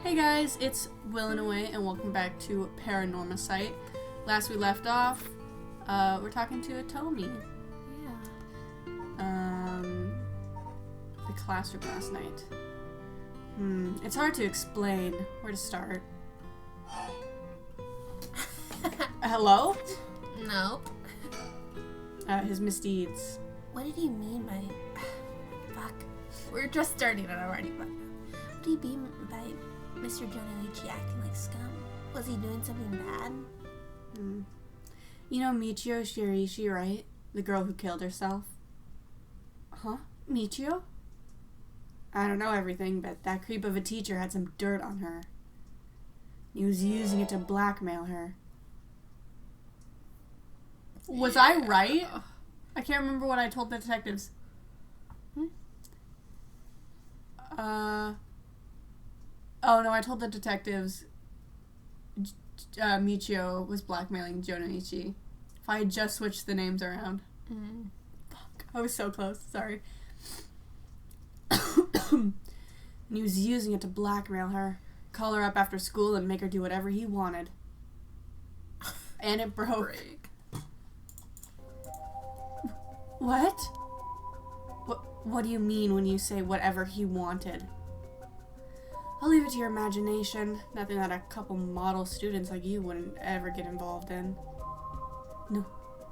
Hey guys, it's Willin and welcome back to Paranormasight. Last we left off, we're talking to Atomi. Yeah. The classroom last night. It's hard to explain where to start. Hello? Nope. His misdeeds. What did he mean by... Fuck. We're just starting and I'm already fucked up. What did he mean by Mr. Jonoichi acting like scum? Was he doing something bad? You know Michio Shirishi, right? The girl who killed herself. Huh? Michio? I don't know everything, but that creep of a teacher had some dirt on her. He was using it to blackmail her. Was I right? I can't remember what I told the detectives. Oh no, I told the detectives Michio was blackmailing Jonoichi. If I had just switched the names around. Fuck, I was so close, sorry. And he was using it to blackmail her. Call her up after school and make her do whatever he wanted. And it broke. What? What do you mean when you say whatever he wanted? I'll leave it to your imagination. Nothing that a couple model students like you wouldn't ever get involved in.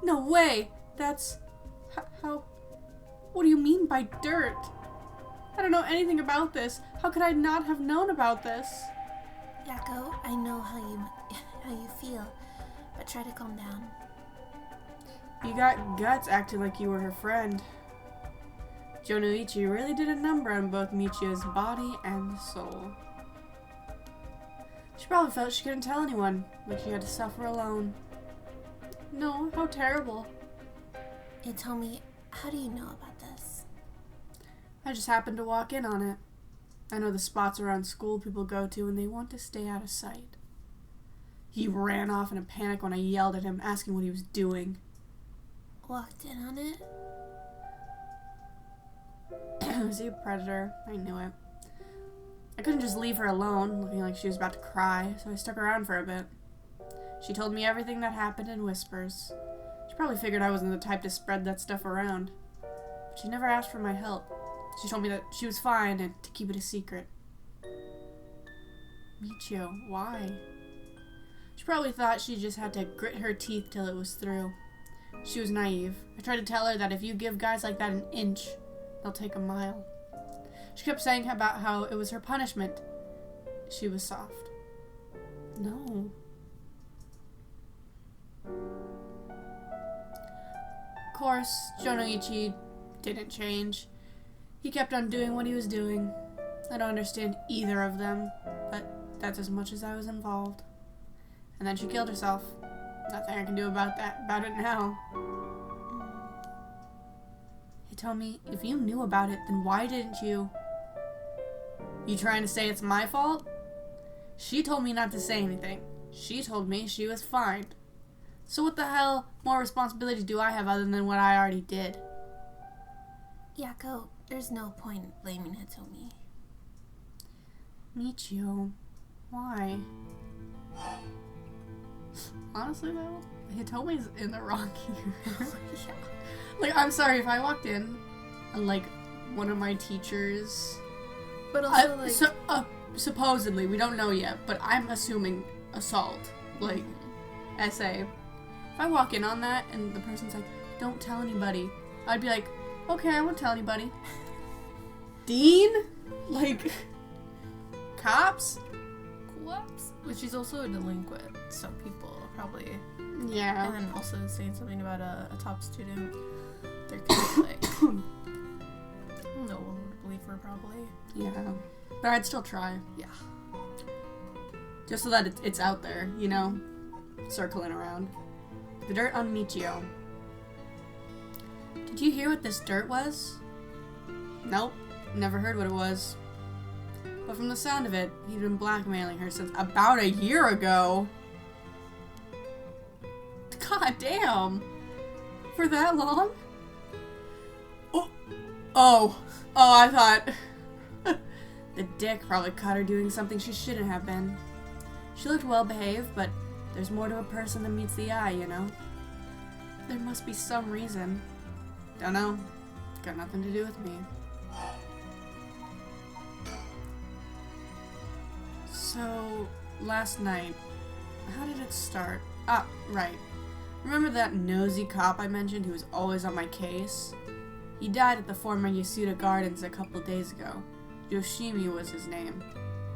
No way! That's... How... What do you mean by dirt? I don't know anything about this. How could I not have known about this? Yako, I know how you feel, but try to calm down. You got guts acting like you were her friend. Jonoichi really did a number on both Michio's body and soul. She probably felt she couldn't tell anyone, like she had to suffer alone. No, how terrible. Hey, tell me, how do you know about this? I just happened to walk in on it. I know the spots around school people go to and they want to stay out of sight. He ran off in a panic when I yelled at him, asking what he was doing. Walked in on it? Was he a predator? I knew it. I couldn't just leave her alone, looking like she was about to cry, so I stuck around for a bit. She told me everything that happened in whispers. She probably figured I wasn't the type to spread that stuff around. But she never asked for my help. She told me that she was fine and to keep it a secret. Michio, why? She probably thought she just had to grit her teeth till it was through. She was naive. I tried to tell her that if you give guys like that an inch, they'll take a mile. She kept saying about how it was her punishment. She was soft. No. Of course, Jonoichi didn't change. He kept on doing what he was doing. I don't understand either of them, but that's as much as I was involved. And then she killed herself. Nothing I can do about it now. Hey, tell me, if you knew about it, then why didn't you? You trying to say it's my fault? She told me not to say anything. She told me she was fine. So what the hell more responsibility do I have other than what I already did? Yako, there's no point in blaming Hitomi. Michio, why? Honestly though, Hitomi's in the wrong here. Yeah. Like, I'm sorry if I walked in and like one of my teachers, But also supposedly, we don't know yet, but I'm assuming assault, like SA. If I walk in on that and the person's like, don't tell anybody, I'd be like, okay, I won't tell anybody. Dean? Like, cops? Whoops. But she's also a delinquent, so people probably... Yeah. And then also saying something about a top student. They're kind of like... no one would believe her, probably. Yeah. But I'd still try. Yeah. Just so that it's out there, you know? Circling around. The dirt on Michio. Did you hear what this dirt was? Nope. Never heard what it was. But from the sound of it, he'd been blackmailing her since about a year ago. God damn! For that long? Oh, I thought... The dick probably caught her doing something she shouldn't have been. She looked well behaved, but there's more to a person than meets the eye, you know? There must be some reason. Don't know. Got nothing to do with me. So, last night, how did it start? Ah, right. Remember that nosy cop I mentioned who was always on my case? He died at the former Yasuda Gardens a couple days ago. Yoshimi was his name.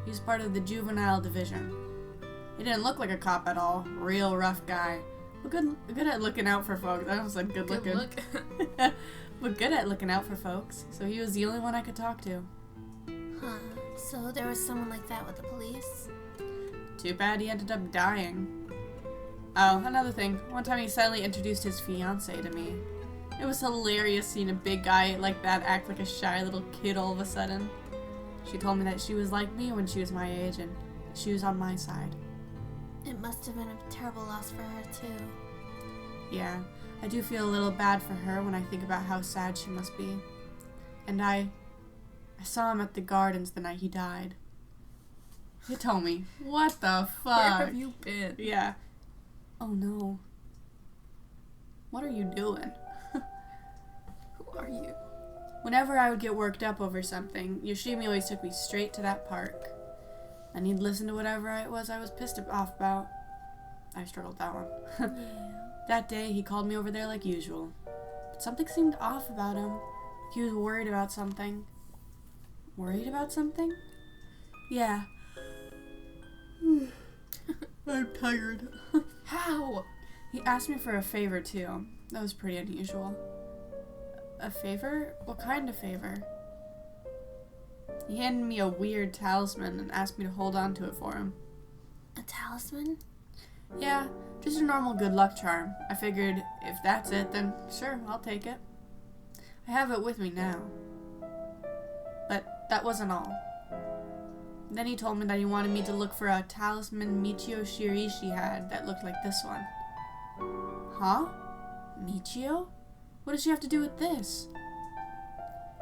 He was part of the juvenile division. He didn't look like a cop at all. Real rough guy. But good at looking out for folks. I almost said good looking. But good at looking out for folks. So he was the only one I could talk to. Huh. So there was someone like that with the police? Too bad he ended up dying. Oh, another thing. One time he suddenly introduced his fiancée to me. It was hilarious seeing a big guy like that act like a shy little kid all of a sudden. She told me that she was like me when she was my age and she was on my side. It must have been a terrible loss for her, too. Yeah, I do feel a little bad for her when I think about how sad she must be. And I saw him at the gardens the night he died. He told me, what the fuck? Where have you been? Yeah. Oh no. What are you doing? Who are you? Whenever I would get worked up over something, Yoshimi always took me straight to that park. And he'd listen to whatever it was I was pissed off about. I struggled that one. Yeah. That day, he called me over there like usual. But something seemed off about him. He was worried about something. Worried about something? Yeah. I'm tired. How? He asked me for a favor, too. That was pretty unusual. A favor? What kind of favor? He handed me a weird talisman and asked me to hold on to it for him. A talisman? Yeah, just a normal good luck charm. I figured if that's it, then sure, I'll take it. I have it with me now. But that wasn't all. Then he told me that he wanted me to look for a talisman Michio Shirishi had that looked like this one. Huh? Michio? What does she have to do with this?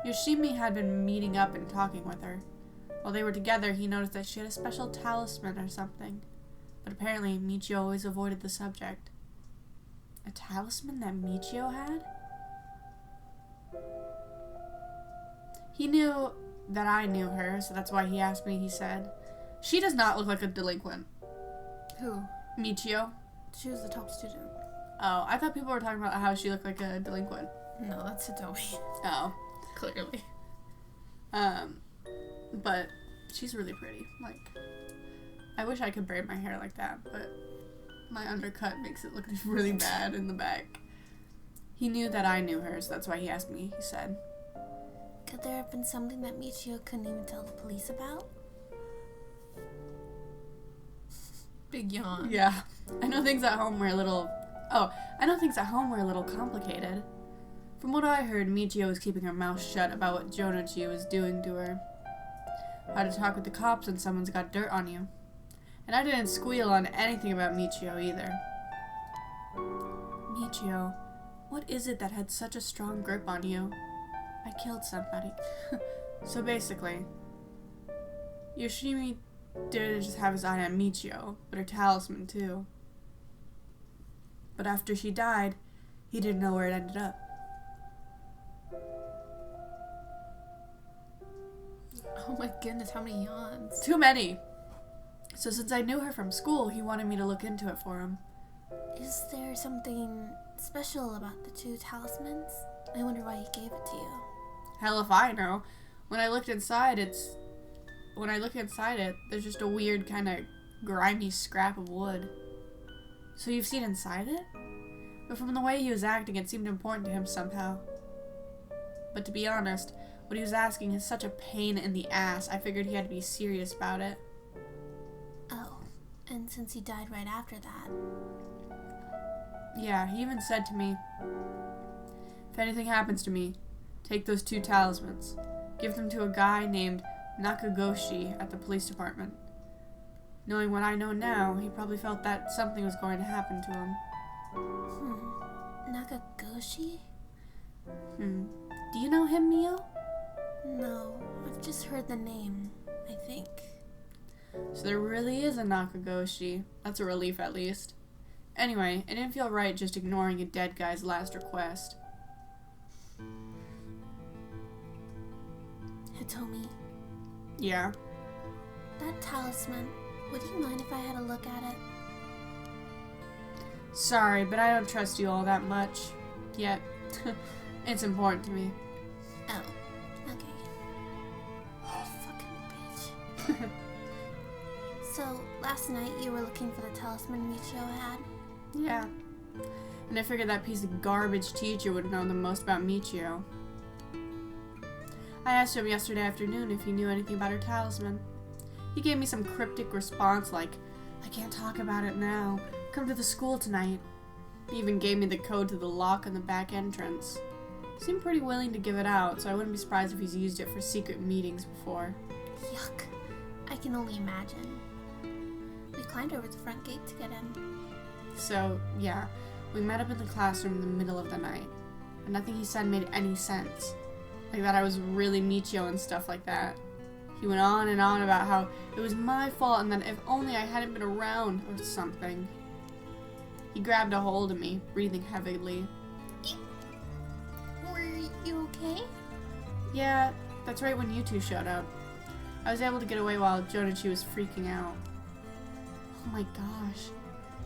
Yoshimi had been meeting up and talking with her. While they were together, he noticed that she had a special talisman or something. But apparently, Michio always avoided the subject. A talisman that Michio had? He knew that I knew her, so that's why he asked me, he said. She does not look like a delinquent. Who? Michio. She was the top student. Oh, I thought people were talking about how she looked like a delinquent. No, that's Hitomi. Oh. Clearly. But she's really pretty. Like, I wish I could braid my hair like that, but my undercut makes it look really bad in the back. He knew that I knew her, so that's why he asked me, he said. Could there have been something that Michio couldn't even tell the police about? Big yawn. Yeah. I know things at home were a little complicated. From what I heard, Michio was keeping her mouth shut about what Jonochi was doing to her. How to talk with the cops when someone's got dirt on you. And I didn't squeal on anything about Michio either. Michio, what is it that had such a strong grip on you? I killed somebody. So basically, Yoshimi didn't just have his eye on Michio, but her talisman too. But after she died, he didn't know where it ended up. Oh my goodness, how many yawns? Too many. So since I knew her from school, he wanted me to look into it for him. Is there something special about the two talismans? I wonder why he gave it to you. Hell if I know. When I look inside it, there's just a weird kind of grimy scrap of wood. So you've seen inside it? But from the way he was acting, it seemed important to him somehow. But to be honest, what he was asking is such a pain in the ass, I figured he had to be serious about it. Oh, and since he died right after that. Yeah, he even said to me, if anything happens to me, take those two talismans. Give them to a guy named Nakagoshi at the police department. Knowing what I know now, he probably felt that something was going to happen to him. Nakagoshi? Do you know him, Mio? No, I've just heard the name. think. So there really is a Nakagoshi. That's a relief, at least. Anyway, it didn't feel right just ignoring a dead guy's last request. Hitomi, Yeah. that talisman, would you mind if I had a look at it? Sorry, but I don't trust you all that much. Yet. It's important to me. Oh, okay. Fucking bitch. So, last night you were looking for the talisman Michio had? Yeah. And I figured that piece of garbage teacher would know the most about Michio. I asked him yesterday afternoon if he knew anything about her talisman. He gave me some cryptic response like, I can't talk about it now. Come to the school tonight. He even gave me the code to the lock on the back entrance. He seemed pretty willing to give it out, so I wouldn't be surprised if he's used it for secret meetings before. Yuck. I can only imagine. We climbed over the front gate to get in. So, yeah, we met up in the classroom in the middle of the night. And nothing he said made any sense. Like that I was really Michio and stuff like that. He went on and on about how it was my fault and that if only I hadn't been around or something. He grabbed a hold of me, breathing heavily. Were you okay? Yeah, that's right when you two showed up. I was able to get away while Jonichi was freaking out. Oh my gosh.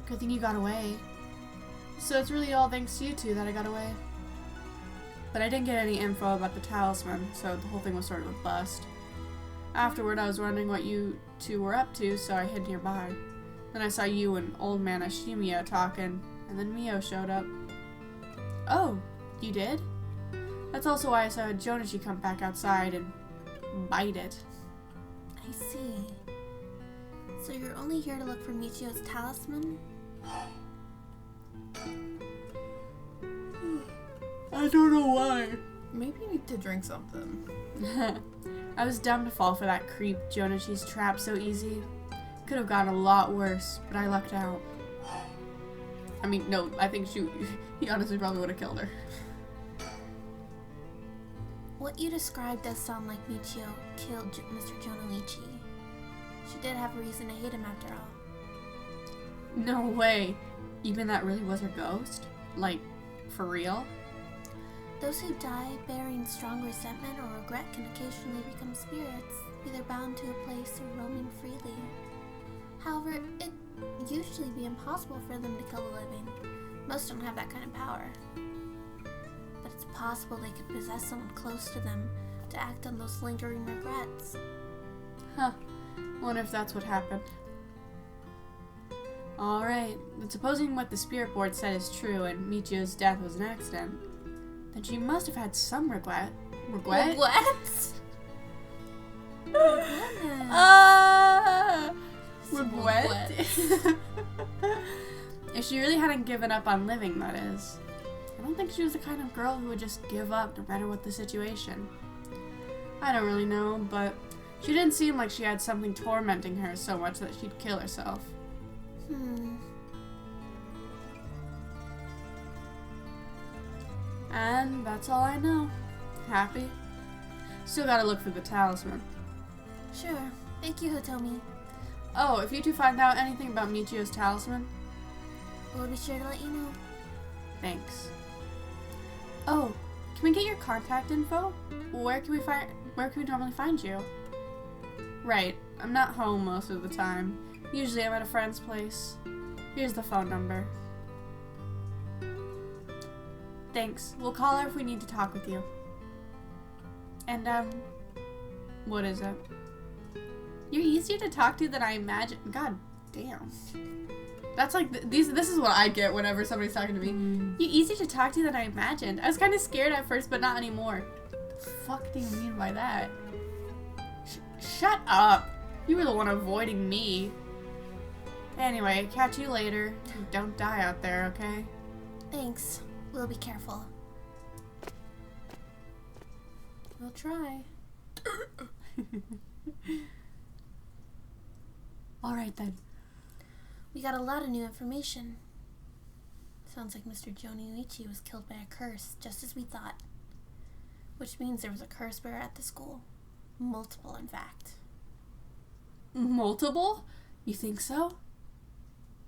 Good thing you got away. So it's really all thanks to you two that I got away. But I didn't get any info about the talisman, so the whole thing was sort of a bust. Afterward, I was wondering what you two were up to, so I hid nearby. Then I saw you and old man Ashimiya talking, and then Mio showed up. Oh, you did? That's also why I saw Jonichi come back outside and bite it. I see. So you're only here to look for Michio's talisman? I don't know why. Maybe you need to drink something. I was dumb to fall for that creep Jonichi's trap so easy. Could have gotten a lot worse, but I lucked out. I mean, no, I think he honestly probably would have killed her. What you described does sound like Michio killed Mr. Jonoichi. She did have a reason to hate him after all. No way. Even that really was her ghost? Like, for real? Those who die bearing strong resentment or regret can occasionally become spirits, either bound to a place or roaming freely. However, it'd usually be impossible for them to kill the living. Most don't have that kind of power. But it's possible they could possess someone close to them to act on those lingering regrets. Huh. Wonder if that's what happened. Alright, but supposing what the spirit board said is true and Michio's death was an accident, then she must have had some regret. Regret? What? Regret? If she really hadn't given up on living, that is. I don't think she was the kind of girl who would just give up no matter what the situation. I don't really know, but she didn't seem like she had something tormenting her so much that she'd kill herself. And that's all I know. Happy? Still gotta look for the talisman. Sure. Thank you, Hitomi. Oh, if you two find out anything about Michio's talisman, We'll be sure to let you know. thanks. Oh, can we get your contact info? Where can we normally find you? Right, I'm not home most of the time. Usually I'm at a friend's place. Here's the phone number. Thanks. We'll call her if we need to talk with you. And, what is it? You're easier to talk to than I imagined. God damn. That's like, this is what I get whenever somebody's talking to me. You're easier to talk to than I imagined. I was kind of scared at first, but not anymore. What the fuck do you mean by that? Shut up. You were the one avoiding me. Anyway, catch you later. Don't die out there, okay? Thanks. We'll be careful. We'll try. Alright then. We got a lot of new information. Sounds like Mr. Jonoichi was killed by a curse, just as we thought. Which means there was a curse bearer at the school. Multiple, in fact. Multiple? You think so?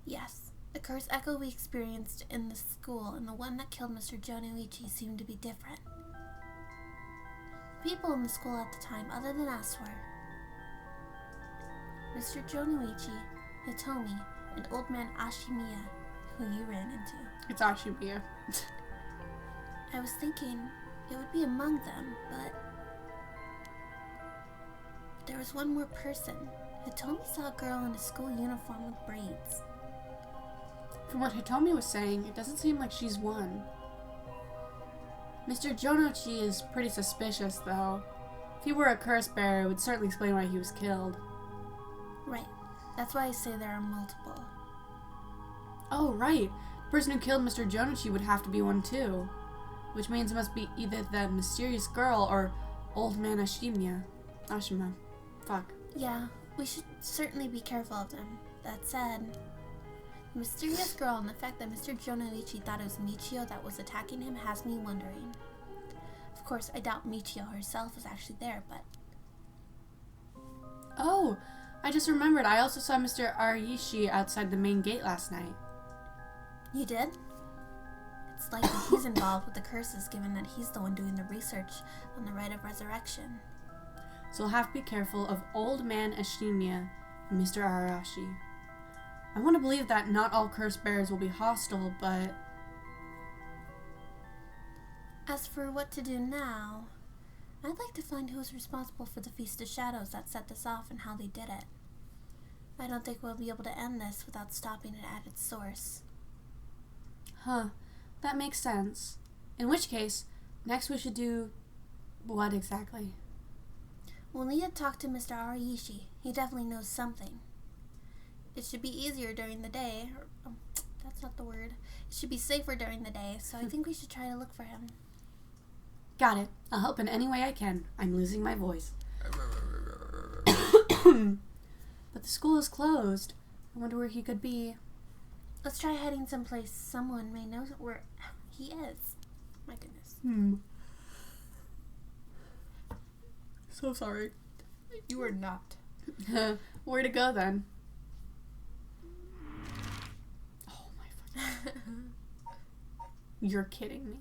Yes. The curse echo we experienced in the school and the one that killed Mr. Jonoichi seemed to be different. People in the school at the time, other than us, were Mr. Jonoichi, Hitomi, and old man Ashimiya, who you ran into. It's Ashimiya. I was thinking it would be among them, but there was one more person. Hitomi saw a girl in a school uniform with braids. From what Hitomi was saying, it doesn't seem like she's one. Mr. Jonoichi is pretty suspicious, though. If he were a curse bearer, it would certainly explain why he was killed. Right. That's why I say there are multiple. Oh, right. The person who killed Mr. Jonoichi would have to be one, too. Which means it must be either the mysterious girl or old man Ashima. Fuck. Yeah, we should certainly be careful of them. That said, the mysterious girl and the fact that Mr. Jonoichi thought it was Michio that was attacking him has me wondering. Of course, I doubt Michio herself was actually there, but... Oh, I just remembered. I also saw Mr. Ariishi outside the main gate last night. You did? It's likely he's involved with the curses, given that he's the one doing the research on the rite of resurrection. So we'll have to be careful of old man Ashimiya and Mr. Arashi. I want to believe that not all curse bearers will be hostile, but... As for what to do now, I'd like to find who's responsible for the Feast of Shadows that set this off and how they did it. I don't think we'll be able to end this without stopping it at its source. Huh. That makes sense. In which case, next we should do... what exactly? We'll need to talk to Mr. Ariishi. He definitely knows something. It should be easier during the day. That's not the word. It should be safer during the day, so I think we should try to look for him. Got it. I'll help in any way I can. I'm losing my voice. But the school is closed. I wonder where he could be. Let's try heading someplace someone may know where he is. My goodness. So sorry. You are not. Where to go then? Oh my fucking... You're kidding me.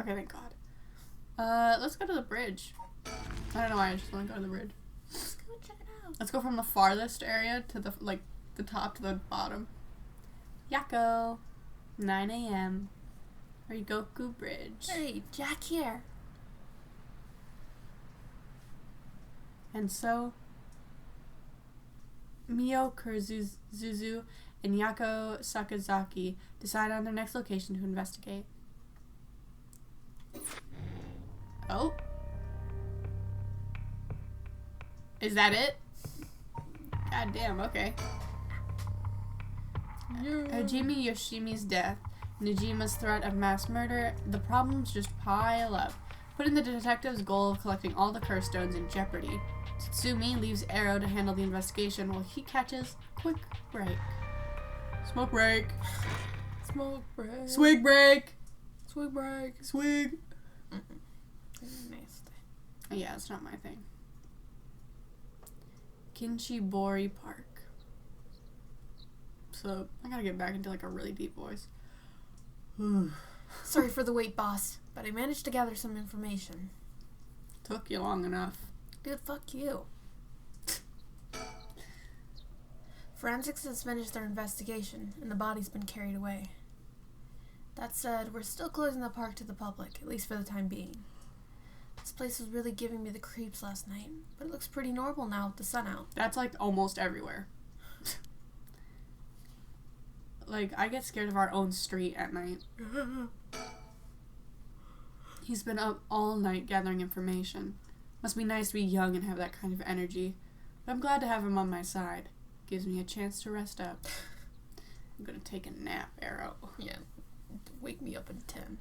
Okay, thank God. Let's go to the bridge. I don't know why I just want to go to the bridge. Let's go check it out. Let's go from the farthest area to the top to the bottom. Yako. 9 a.m. Rygoku Bridge. Hey, Jack here. And so, Mio Kurzuzu and Yako Sakazaki decide on their next location to investigate. Oh. Is that it? God damn, okay. Hajime Yoshimi's death, Nijima's threat of mass murder, the problems just pile up, putting the detective's goal of collecting all the curse stones in jeopardy. Tsutsumi leaves Arrow to handle the investigation while he catches a quick break. Smoke break. Smoke break. Swig break. Swig break. Swig. Nasty. Yeah, it's not my thing. Kinchibori Park. So, I gotta get back into like a really deep voice. Sorry for the wait, boss, but I managed to gather some information. Took you long enough. Dude, fuck you. Forensics has finished their investigation, and the body's been carried away. That said, we're still closing the park to the public, at least for the time being. This place was really giving me the creeps last night, but it looks pretty normal now with the sun out. That's like almost everywhere. Like, I get scared of our own street at night. He's been up all night gathering information. Must be nice to be young and have that kind of energy. But I'm glad to have him on my side. Gives me a chance to rest up. I'm gonna take a nap, Arrow. Yeah. Wake me up in 10.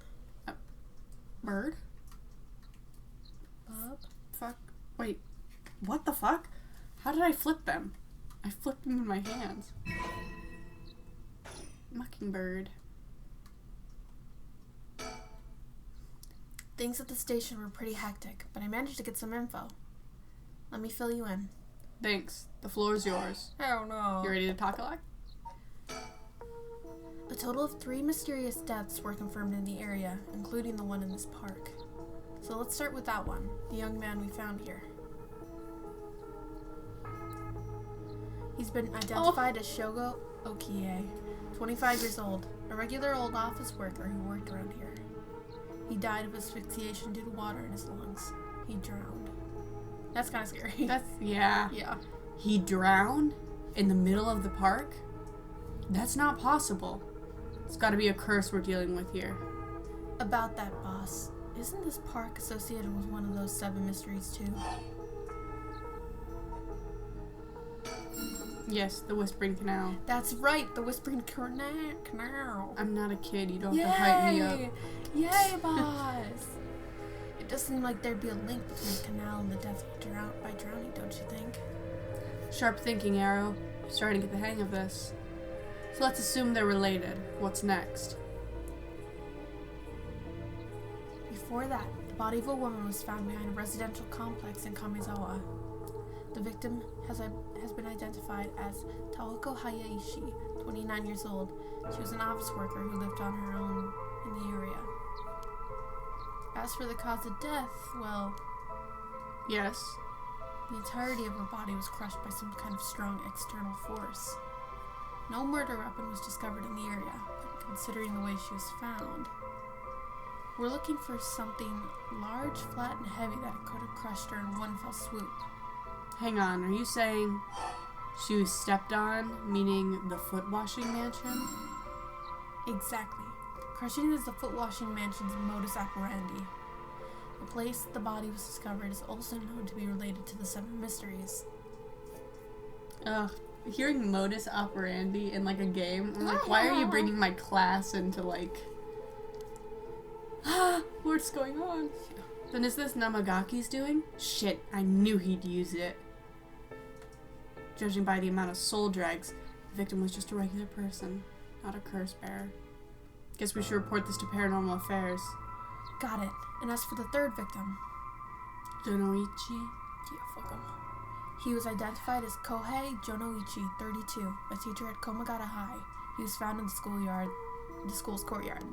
Bird? Bob? Fuck. Wait. What the fuck? How did I flip them? I flipped them in my hands. Mockingbird. Things at the station were pretty hectic, but I managed to get some info. Let me fill you in. Thanks. The floor is yours. Oh no. You ready to talk a lot? A total of 3 mysterious deaths were confirmed in the area, including the one in this park. So let's start with that one, the young man we found here. He's been identified as Shogo Okie, 25 years old, a regular old office worker who worked around here. He died of asphyxiation due to water in his lungs. He drowned. That's kind of scary. Yeah. He drowned in the middle of the park? That's not possible. It's got to be a curse we're dealing with here. About that, boss. Isn't this park associated with one of those 7 mysteries too? Yes, the Whispering Canal. That's right, the Whispering Canal. I'm not a kid. You don't have to hype me up. Yay, boss! It does seem like there'd be a link between the canal and the death by drowning, don't you think? Sharp thinking, Arrow. I'm starting to get the hang of this. So let's assume they're related. What's next? Before that, the body of a woman was found behind a residential complex in Kamizawa. The victim has been identified as Taoko Hayaishi, 29 years old. She was an office worker who lived on her own in the area. As for the cause of death, well... Yes. The entirety of her body was crushed by some kind of strong external force. No murder weapon was discovered in the area, but considering the way she was found, we're looking for something large, flat, and heavy that could have crushed her in one fell swoop. Hang on, are you saying she was stepped on, meaning the foot washing mansion? Exactly. Crushing is the foot washing mansion's modus operandi. The place the body was discovered is also known to be related to the 7 mysteries. Ugh, hearing modus operandi in like a game, I'm like, why are you bringing my class into like... what's going on? Then is this Namagaki's doing? Shit, I knew he'd use it. Judging by the amount of soul drags, the victim was just a regular person, not a curse bearer. Guess we should report this to Paranormal Affairs. Got it. And as for the 3rd victim... Jonoichi? Yeah, fuck him. He was identified as Kohei Jonoichi, 32, a teacher at Komagata High. He was found in the school's courtyard.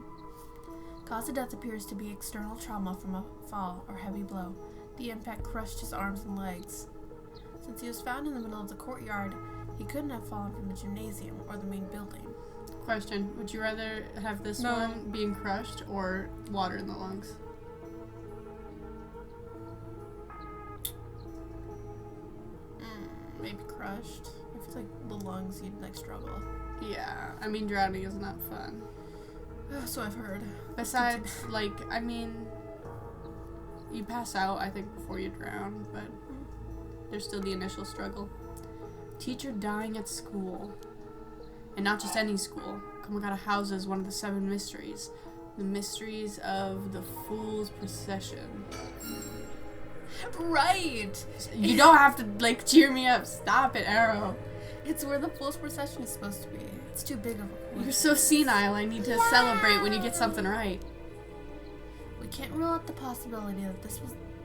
Cause of death appears to be external trauma from a fall or heavy blow. The impact crushed his arms and legs. Since he was found in the middle of the courtyard, he couldn't have fallen from the gymnasium or the main building. Question, would you rather have this one being crushed or water in the lungs? Maybe crushed. I feel like the lungs, you'd like struggle. Yeah, I mean drowning is not fun. So I've heard. Besides, like, I mean, you pass out, I think, before you drown, but there's still the initial struggle. Teacher dying at school. And not just any school. Komagata houses one of the 7 mysteries. The mysteries of the Fool's Procession. Right! You don't have to, like, cheer me up. Stop it, Arrow. It's where the Fool's Procession is supposed to be. It's too big of a coincidence. You're so senile. I need to celebrate when you get something right. We can't rule out the possibility that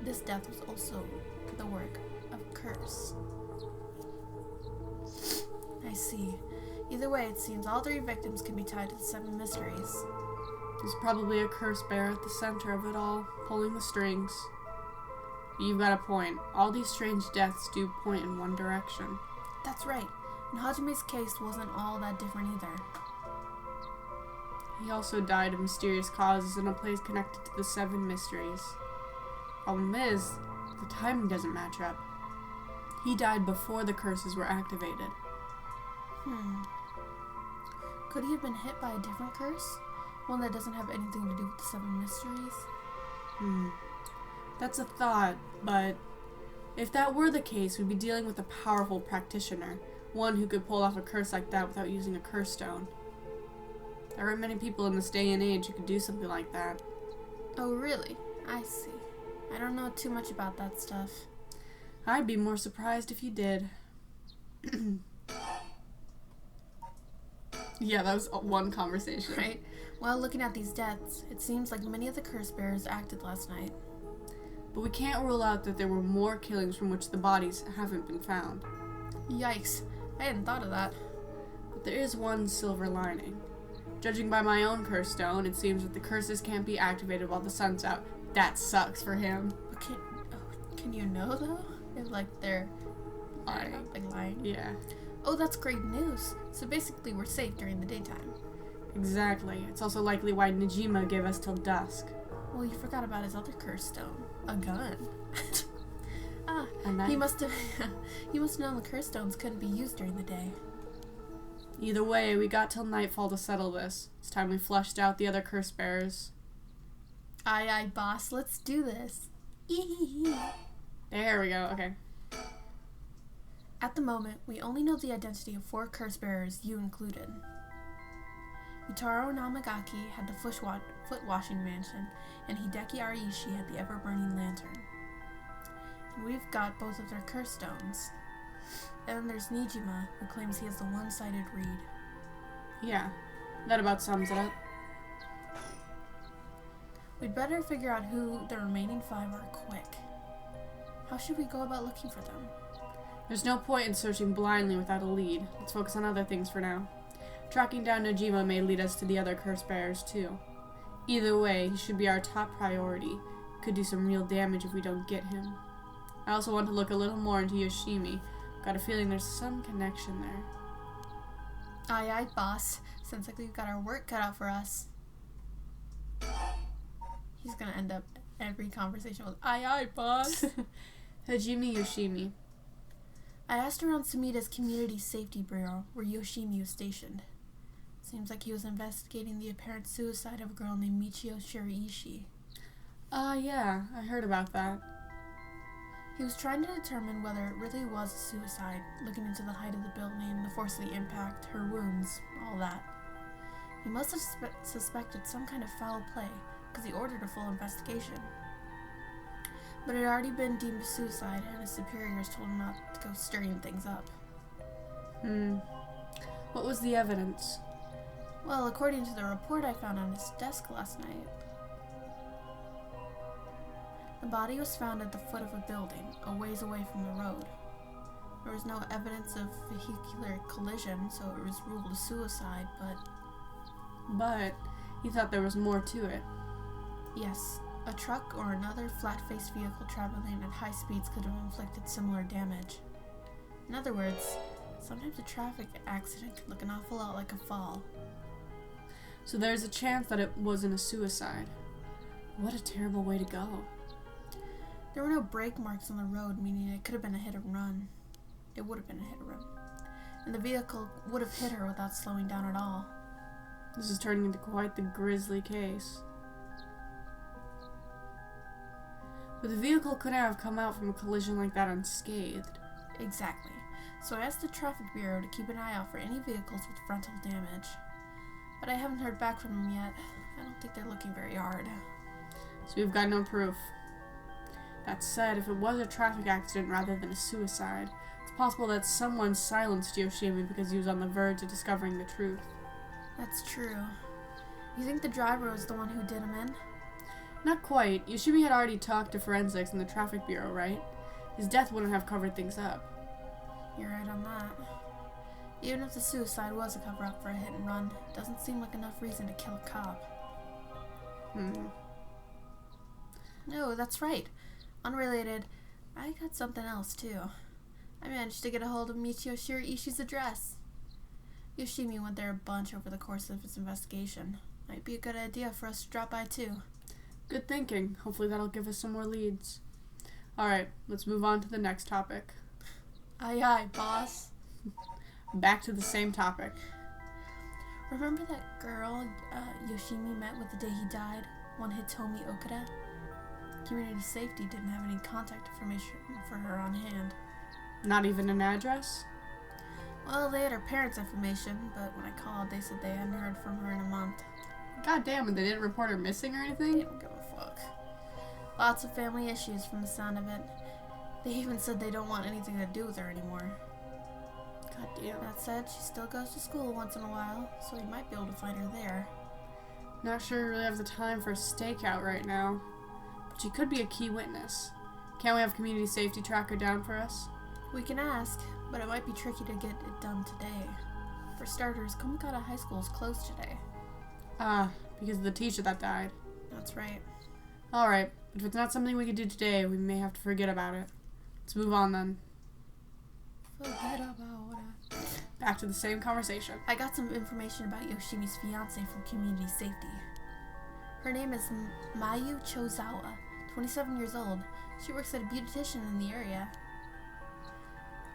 this death was also the work of a curse. I see. Either way, it seems all 3 victims can be tied to the 7 mysteries. There's probably a curse bearer at the center of it all, pulling the strings. You've got a point. All these strange deaths do point in one direction. That's right. And Hajime's case wasn't all that different either. He also died of mysterious causes in a place connected to the 7 mysteries. Problem is, the timing doesn't match up. He died before the curses were activated. Could he have been hit by a different curse? One that doesn't have anything to do with the 7 mysteries? That's a thought, but if that were the case, we'd be dealing with a powerful practitioner. One who could pull off a curse like that without using a curse stone. There aren't many people in this day and age who could do something like that. Oh, really? I see. I don't know too much about that stuff. I'd be more surprised if you did. Yeah, that was one conversation. Right? Well, looking at these deaths, it seems like many of the curse bearers acted last night. but we can't rule out that there were more killings from which the bodies haven't been found. Yikes. I hadn't thought of that. But there is one silver lining. Judging by my own curse stone, it seems that the curses can't be activated while the sun's out. That sucks for him. But can you know, though? If, they're lying? Yeah. Oh, that's great news. So basically we're safe during the daytime. Exactly. It's also likely why Najima gave us till dusk. Well, you forgot about his other curse stone. A gun. A knife. He must have known the curse stones couldn't be used during the day. Either way, we got till nightfall to settle this. It's time we flushed out the other curse bearers. Aye, boss. Let's do this. There we go. Okay. At the moment, we only know the identity of 4 curse bearers, you included. Utaro Namagaki had the foot washing mansion, and Hideki Ariishi had the ever-burning lantern. And we've got both of their curse stones. And then there's Nijima, who claims he has the one-sided reed. Yeah, that about sums it up. We'd better figure out who the remaining 5 are quick. How should we go about looking for them? There's no point in searching blindly without a lead. Let's focus on other things for now. Tracking down Najima may lead us to the other curse bearers too. Either way, he should be our top priority. Could do some real damage if we don't get him. I also want to look a little more into Yoshimi. Got a feeling there's some connection there. Aye, boss. Sounds like we've got our work cut out for us. He's gonna end up every conversation with, aye, boss. Hajime Yoshimi. I asked around Sumida's Community Safety Bureau, where Yoshimi was stationed. Seems like he was investigating the apparent suicide of a girl named Michio Shiraishi. Yeah, I heard about that. He was trying to determine whether it really was a suicide, looking into the height of the building, the force of the impact, her wounds, all that. He must have suspected some kind of foul play, because he ordered a full investigation. But it had already been deemed a suicide, and his superiors told him not to go stirring things up. What was the evidence? Well, according to the report I found on his desk last night, the body was found at the foot of a building, a ways away from the road. There was no evidence of vehicular collision, so it was ruled a suicide, But he thought there was more to it. yes, a truck or another flat-faced vehicle traveling at high speeds could have inflicted similar damage. In other words, sometimes a traffic accident can look an awful lot like a fall. So there's a chance that it wasn't a suicide. What a terrible way to go. There were no brake marks on the road, meaning it could have been a hit and run. It would have been a hit and run. And the vehicle would have hit her without slowing down at all. This is turning into quite the grisly case. But the vehicle couldn't have come out from a collision like that unscathed. Exactly. So I asked the traffic bureau to keep an eye out for any vehicles with frontal damage. But I haven't heard back from them yet. I don't think they're looking very hard. So we've got no proof. That said, if it was a traffic accident rather than a suicide, it's possible that someone silenced Yoshimi because he was on the verge of discovering the truth. That's true. You think the driver was the one who did him in? Not quite. Yoshimi had already talked to forensics and the traffic bureau, right? His death wouldn't have covered things up. You're right on that. Even if the suicide was a cover-up for a hit and run, it doesn't seem like enough reason to kill a cop. No, that's right. Unrelated, I got something else too. I managed to get a hold of Michio Shiraishi's address. Yoshimi went there a bunch over the course of his investigation. Might be a good idea for us to drop by too. Good thinking. Hopefully that'll give us some more leads. Alright, let's move on to the next topic. Aye, boss. Back to the same topic. Remember that girl Yoshimi met with the day he died? One Hitomi Okada? Community Safety didn't have any contact information for her on hand. Not even an address? Well, they had her parents' information, but when I called, they said they hadn't heard from her in a month. God damn, and they didn't report her missing or They anything? don't give a fuck. Lots of family issues from the sound of it. They even said they don't want anything to do with her anymore. God damn. That said, she still goes to school once in a while, so we might be able to find her there. Not sure we really have the time for a stakeout right now. But She could be a key witness. Can't we have community safety tracker down for us? We can ask, but it might be tricky to get it done today. For starters, Komikata High School is closed today. Because of the teacher that died. That's right. Alright, if it's not something we can do today, we may have to forget about it. Let's move on then. Forget about it. Back to the same conversation. I got some information about Yoshimi's fiance from community safety. Her name is Mayu Chozawa, 27 years old. She works at a beautician in the area.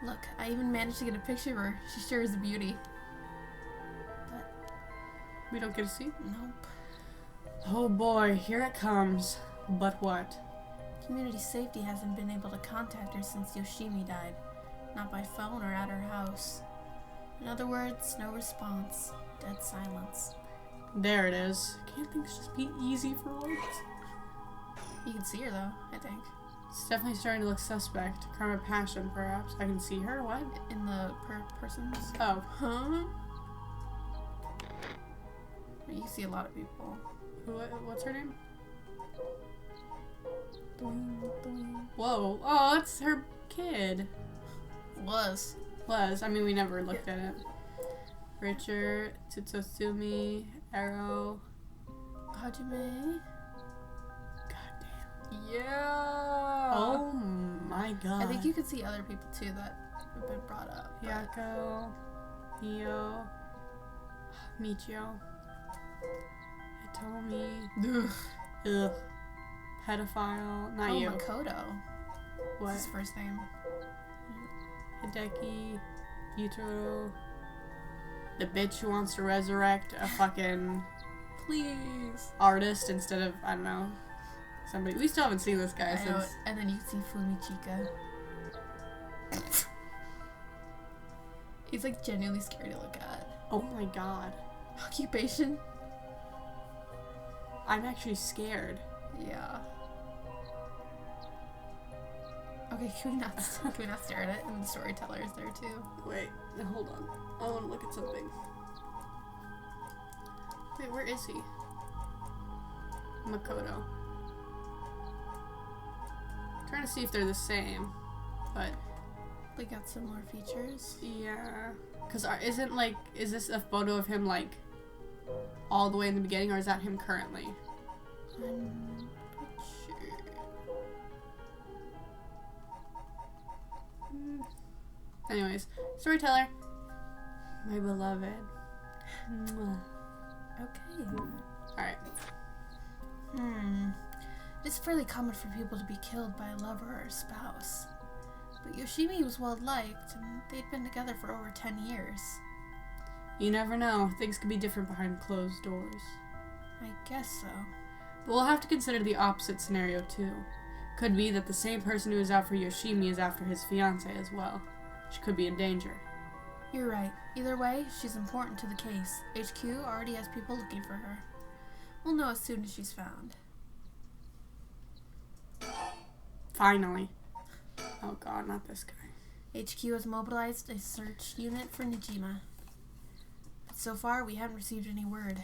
Look, I even managed to get a picture of her. She sure is a beauty. But We don't get to see? nope. Oh boy, here it comes. But what? Community safety hasn't been able to contact her since Yoshimi died. Not by phone or at her house. In other words, no response. Dead silence. There it is. Can't things just be easy for once? You can see her though, I think. It's definitely starting to look suspect. Crime of passion, perhaps. I can see her? What? In the person's. Oh. Huh? You can see a lot of people. What's her name? Doing, doing. Whoa. Oh, it's her kid. Was. I mean, we never looked at it. Richard, Tsutsumi, Arrow. Hajime. Goddamn. Yeah. Oh my god. I think you can see other people too that have been brought up. but- Yako, Neo, Michio, Hitomi, ugh, pedophile, not Oh, you. Makoto. What? What's his first name? Hideki, Yutaro, the bitch who wants to resurrect a fucking Please. artist instead of, I don't know, somebody. We still haven't seen this guy I know, since. and then you can see Fumichika. He's like genuinely scary to look at. Oh my god. Occupation? I'm actually scared. Yeah. Okay, can we not stare at it? And the storyteller is there too. Wait, hold on. I want to look at something. Wait, where is he? Makoto. Trying to see if they're the same, but They got similar features. yeah. Cause is this a photo of him like all the way in the beginning, or is that him currently? I'm not sure. Anyways, storyteller. My beloved. Mwah. Okay. Alright. It's fairly common for people to be killed by a lover or a spouse. But Yoshimi was well liked, and they'd been together for over 10 years. You never know. Things could be different behind closed doors. I guess so. But we'll have to consider the opposite scenario too. Could be that the same person who is out for Yoshimi is after his fiancée as well. She could be in danger. You're right. Either way, she's important to the case. HQ already has people looking for her. We'll know as soon as she's found. Finally. Oh god, not this guy. HQ has mobilized a search unit for Nijima. But so far, we haven't received any word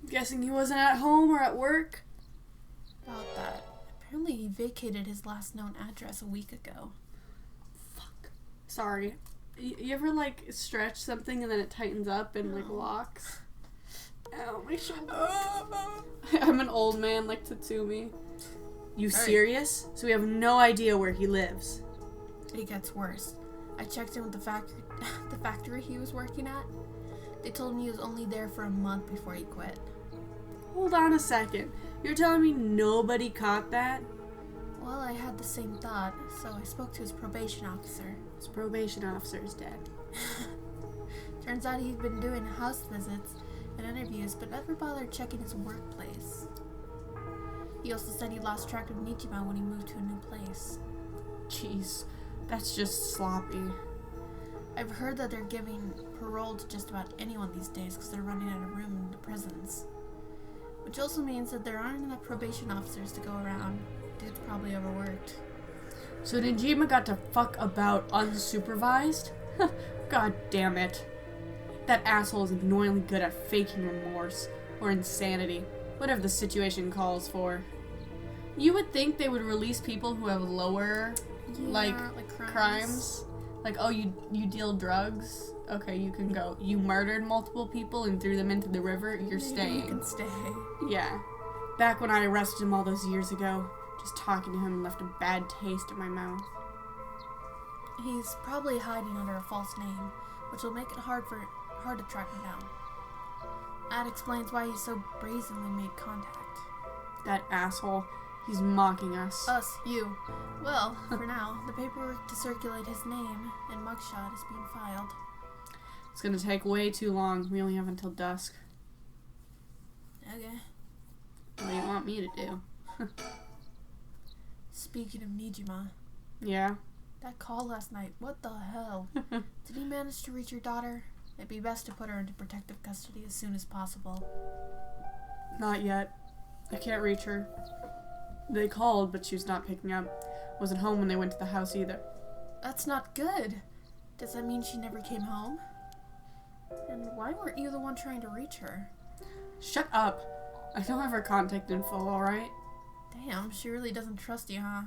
I'm guessing he wasn't at home or at work? about that. Apparently, he vacated his last known address a week ago. Fuck. Sorry. You ever like stretch something and then it tightens up and like locks? Ow, my shoulder. I'm an old man like Tatsumi. You Right. serious? So we have no idea where he lives. It gets worse. I checked in with the factory he was working at. They told me he was only there for a month before he quit. Hold on a second. You're telling me nobody caught that? Well, I had the same thought, so I spoke to his probation officer. His probation officer is dead. Turns out he'd been doing house visits and interviews, but never bothered checking his workplace. He also said he lost track of Nijima when he moved to a new place. Jeez, that's just sloppy. I've heard that they're giving parole to just about anyone these days because they're running out of room in the prisons. Which also means that there aren't enough probation officers to go around. Dude's probably overworked. So Nijima got to fuck about unsupervised? God damn it. That asshole is annoyingly good at faking remorse or insanity, whatever the situation calls for. You would think they would release people who have lower, like crimes. Like, oh, you deal drugs? Okay, you can go. You murdered multiple people and threw them into the river? You're staying. You can stay. Yeah. Back when I arrested him all those years ago, just talking to him left a bad taste in my mouth. He's probably hiding under a false name, which will make it hard to track him down. That explains why he so brazenly made contact. That asshole. He's mocking us. Us, you. Well, for now, the paperwork to circulate his name and mugshot is being filed. It's gonna take way too long. We only have until dusk. Okay. What do you want me to do? Speaking of Nijima, Yeah? that call last night, what the hell? Did he manage to reach your daughter? It'd be best to put her into protective custody as soon as possible. Not yet. I can't reach her. They called, but she was not picking up. Wasn't home when they went to the house either. That's not good. Does that mean she never came home? And why weren't you the one trying to reach her? Shut up. I don't have her contact info, alright? Damn, she really doesn't trust you, huh?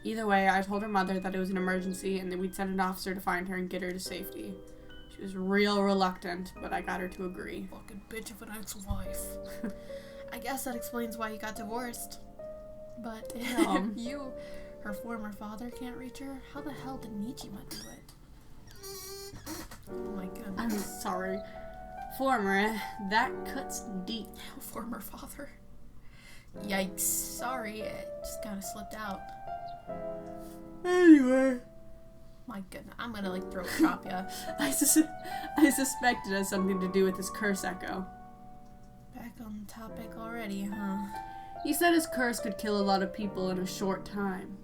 Either way, I told her mother that it was an emergency and that we'd send an officer to find her and get her to safety. She was real reluctant, but I got her to agree. Fucking bitch of an ex-wife. I guess that explains why you got divorced. But if you, her former father, can't reach her, how the hell did Nijima do it? Oh my goodness. I'm sorry. Former, that cuts deep. Former father? Yikes. Sorry, it just kind of slipped out. Anyway. My goodness, I'm gonna throat chop ya. I suspect it has something to do with his curse echo. Back on the topic already, huh? He said his curse could kill a lot of people in a short time.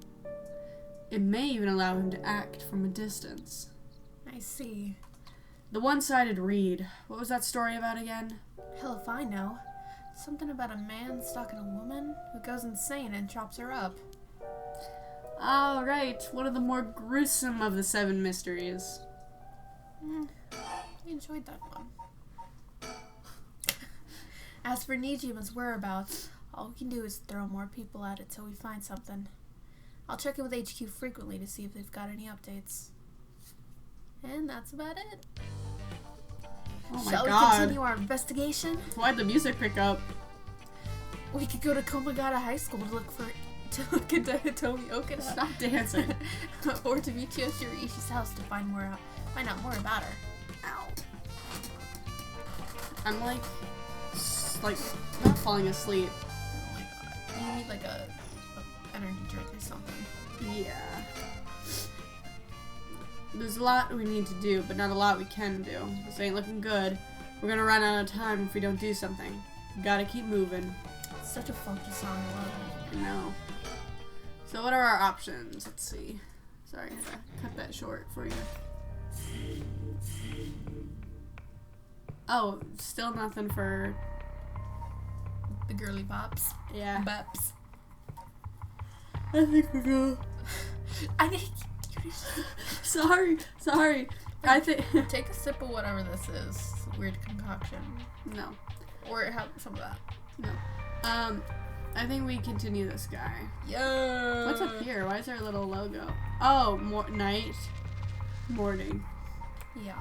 It may even allow him to act from a distance. I see. The one-sided read. What was that story about again? Hell if I know. Something about a man stalking a woman who goes insane and chops her up. All right, one of the more gruesome of the 7 mysteries. I enjoyed that one. As for Nijima's whereabouts, all we can do is throw more people at it till we find something. I'll check in with HQ frequently to see if they've got any updates. And that's about it. Oh my Shall God. we continue our investigation? Why'd the music pick up? We could go to Komagata High School to look into Hitomi Okada. Stop dancing. Or to Michio Shiraishi's house to find out more about her. Ow. I'm like not falling asleep. Oh my God. You need a energy drink or something. Yeah. There's a lot we need to do, but not a lot we can do. This ain't looking good. We're gonna run out of time if we don't do something. Gotta keep moving. It's such a funky song, I love it. I know. So what are our options? Let's see. Sorry, I had to cut that short for you. Oh, still nothing for... The girly pops. Yeah. Baps. I think we're good. I think... Sorry. I think... Take a sip of whatever this is. Weird concoction. No. Or have some of that. No. I think we continue this guy. Yo! What's up here? Why is there a little logo? Oh, night. Morning. Yeah.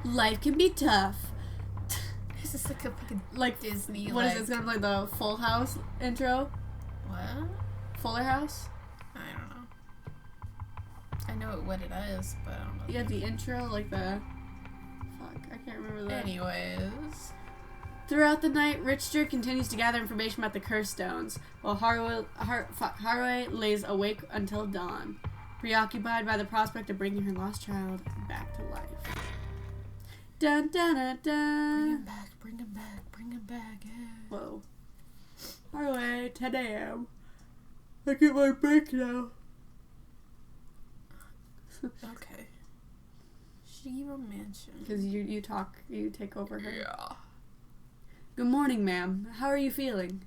Life can be tough. Is this like a fucking Disney? What is this? Gonna play the Full House intro? What? Fuller House? I don't know. I know what it is, but I don't know. Yeah, the intro, like the... Fuck, I can't remember that. Anyways. Throughout the night, Richter continues to gather information about the curse stones, while Haruhi lays awake until dawn, preoccupied by the prospect of bringing her lost child back to life. Dun dun dun dun. Bring him back, yeah. Whoa. Haruhi, 10 a.m. I get my break now. Okay. Shiva Mansion. Because you take over her. Yeah. Good morning, ma'am. How are you feeling?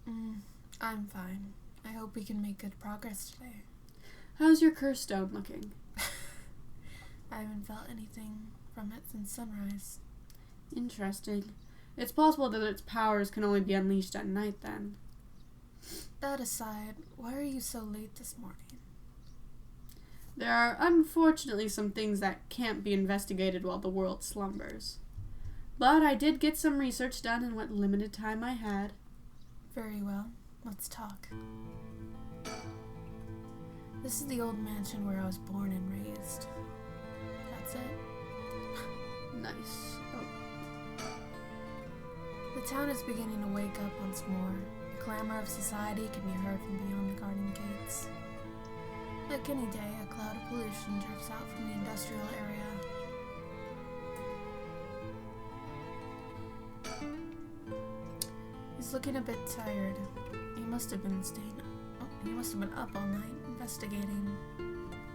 I'm fine. I hope we can make good progress today. How's your curse stone looking? I haven't felt anything from it since sunrise. Interesting. It's possible that its powers can only be unleashed at night then. That aside, why are you so late this morning? There are unfortunately some things that can't be investigated while the world slumbers. But I did get some research done in what limited time I had. Very well. Let's talk. This is the old mansion where I was born and raised. That's it. Nice. Oh. The town is beginning to wake up once more. The clamor of society can be heard from beyond the garden gates. Like any day, a cloud of pollution drifts out from the industrial area. He's looking a bit tired. He must have been up all night investigating.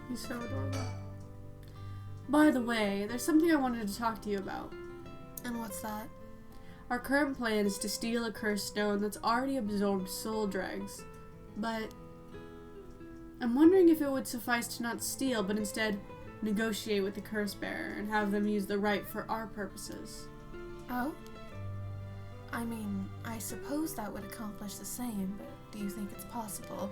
He's so adorable. By the way, there's something I wanted to talk to you about. And what's that? Our current plan is to steal a cursed stone that's already absorbed soul dregs, but I'm wondering if it would suffice to not steal, but instead negotiate with the curse bearer and have them use the right for our purposes. Oh? I mean, I suppose that would accomplish the same, but do you think it's possible?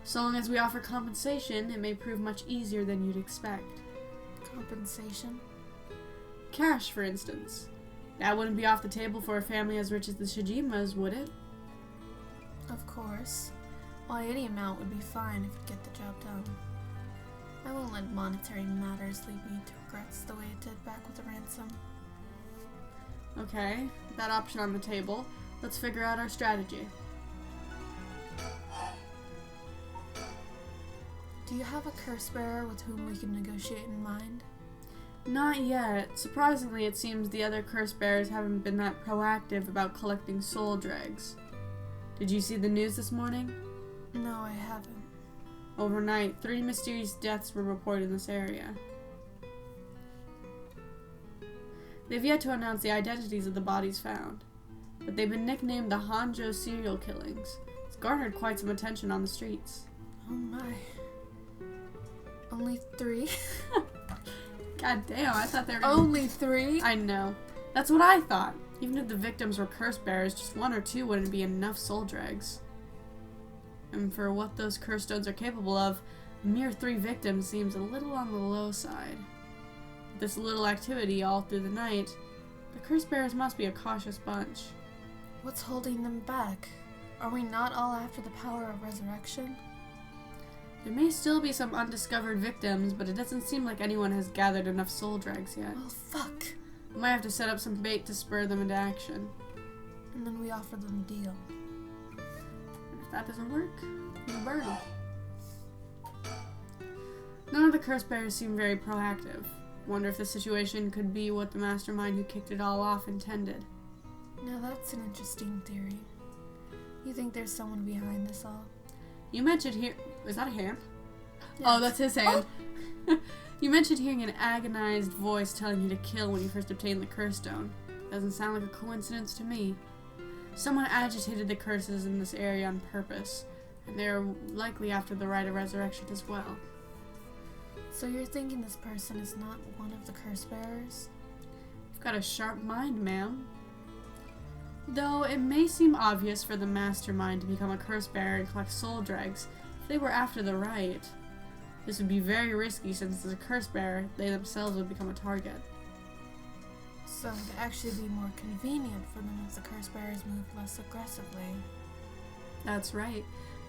So long as we offer compensation, it may prove much easier than you'd expect. Compensation? Cash, for instance. That wouldn't be off the table for a family as rich as the Shijimas, would it? Of course. Why, any amount would be fine if it get the job done. I won't let monetary matters lead me to regrets the way it did back with the ransom. Okay, that option on the table. Let's figure out our strategy. Do you have a curse bearer with whom we can negotiate in mind? Not yet. Surprisingly, it seems the other curse bearers haven't been that proactive about collecting soul dregs. Did you see the news this morning? No, I haven't. Overnight, 3 mysterious deaths were reported in this area. They've yet to announce the identities of the bodies found, but they've been nicknamed the Hanjo serial killings. It's garnered quite some attention on the streets. Oh my. Only 3? God damn, I thought they were Only 3? I know. That's what I thought. Even if the victims were curse bearers, just 1 or 2 wouldn't be enough soul dregs. And for what those curse stones are capable of, a mere 3 victims seems a little on the low side. With this little activity all through the night, the curse bearers must be a cautious bunch. What's holding them back? Are we not all after the power of resurrection? There may still be some undiscovered victims, but it doesn't seem like anyone has gathered enough soul dregs yet. Well, fuck. We might have to set up some bait to spur them into action. And then we offer them a deal. And if that doesn't work, we burn them. None of the curse bearers seem very proactive. Wonder if the situation could be what the mastermind who kicked it all off intended. Now that's an interesting theory. You think there's someone behind this all? You mentioned here... Is that a hand? Yes. Oh, that's his hand. Oh. You mentioned hearing an agonized voice telling you to kill when you first obtained the curse stone. Doesn't sound like a coincidence to me. Someone agitated the curses in this area on purpose, and they're likely after the rite of resurrection as well. So you're thinking this person is not one of the curse bearers? You've got a sharp mind, ma'am. Though it may seem obvious for the mastermind to become a curse bearer and collect soul dregs if they were after the rite. This would be very risky since as a curse bearer, they themselves would become a target. So it'd actually be more convenient for them if the curse bearers move less aggressively. That's right.